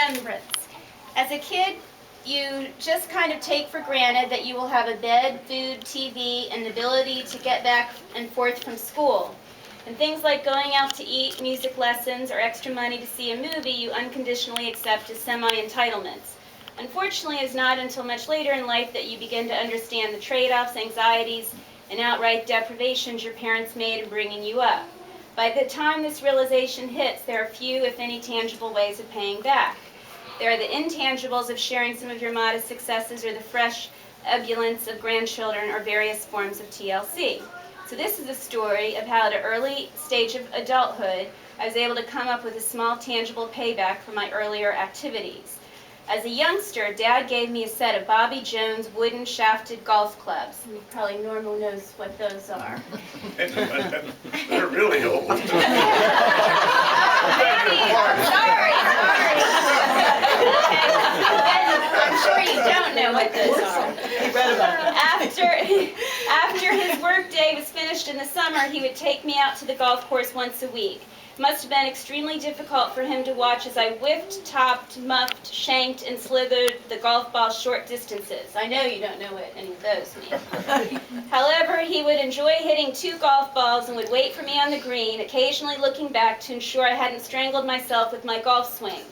remembrance. As a kid, you just kind of take for granted that you will have a bed, food, TV, and the ability to get back and forth from school. And things like going out to eat, music lessons, or extra money to see a movie you unconditionally accept as semi-entitlements. Unfortunately, it's not until much later in life that you begin to understand the trade-offs, anxieties, and outright deprivations your parents made in bringing you up. By the time this realization hits, there are few, if any, tangible ways of paying back. There are the intangibles of sharing some of your modest successes or the fresh ebullience of grandchildren or various forms of TLC. So this is a story of how at an early stage of adulthood, I was able to come up with a small tangible payback for my earlier activities. As a youngster, Dad gave me a set of Bobby Jones wooden shafted golf clubs. And probably Normal knows what those are. They're really old. Maybe, sorry. I'm sure you don't know what those are. You read about it. After his work day was finished in the summer, he would take me out to the golf course once a week. It must have been extremely difficult for him to watch as I whipped, topped, muffed, shanked, and slithered the golf ball short distances. I know you don't know what any of those mean. However, he would enjoy hitting 2 golf balls and would wait for me on the green, occasionally looking back to ensure I hadn't strangled myself with my golf swing.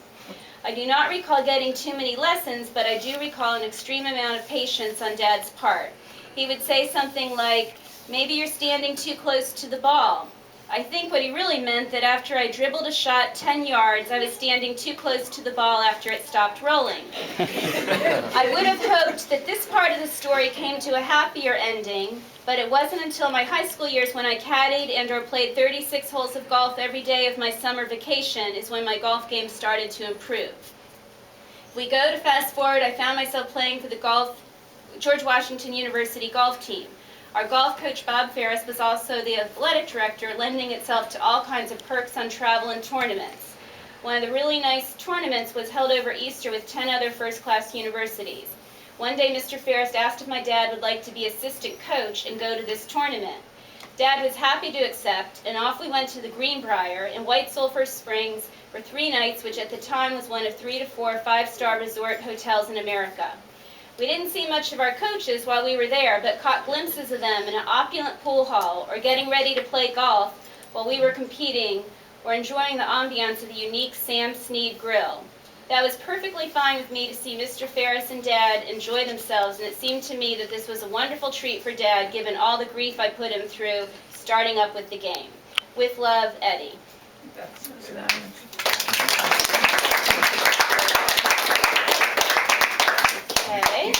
I do not recall getting too many lessons, but I do recall an extreme amount of patience on Dad's part. He would say something like, "Maybe you're standing too close to the ball." I think what he really meant that after I dribbled a shot 10 yards, I was standing too close to the ball after it stopped rolling. I would have hoped that this part of the story came to a happier ending, but it wasn't until my high school years when I caddied and or played 36 holes of golf every day of my summer vacation is when my golf game started to improve. If we go to fast forward, I found myself playing for the George Washington University golf team. Our golf coach, Bob Ferris, was also the athletic director, lending itself to all kinds of perks on travel and tournaments. One of the really nice tournaments was held over Easter with 10 other first-class universities. One day, Mr. Ferris asked if my dad would like to be assistant coach and go to this tournament. Dad was happy to accept, and off we went to the Greenbrier in White Sulphur Springs for 3 nights, which at the time was one of 3 to 4 5-star resort hotels in America. We didn't see much of our coaches while we were there, but caught glimpses of them in an opulent pool hall or getting ready to play golf while we were competing or enjoying the ambiance of the unique Sam Snead Grill. That was perfectly fine with me to see Mr. Ferris and Dad enjoy themselves, and it seemed to me that this was a wonderful treat for Dad given all the grief I put him through starting up with the game. With love, Eddie. Okay.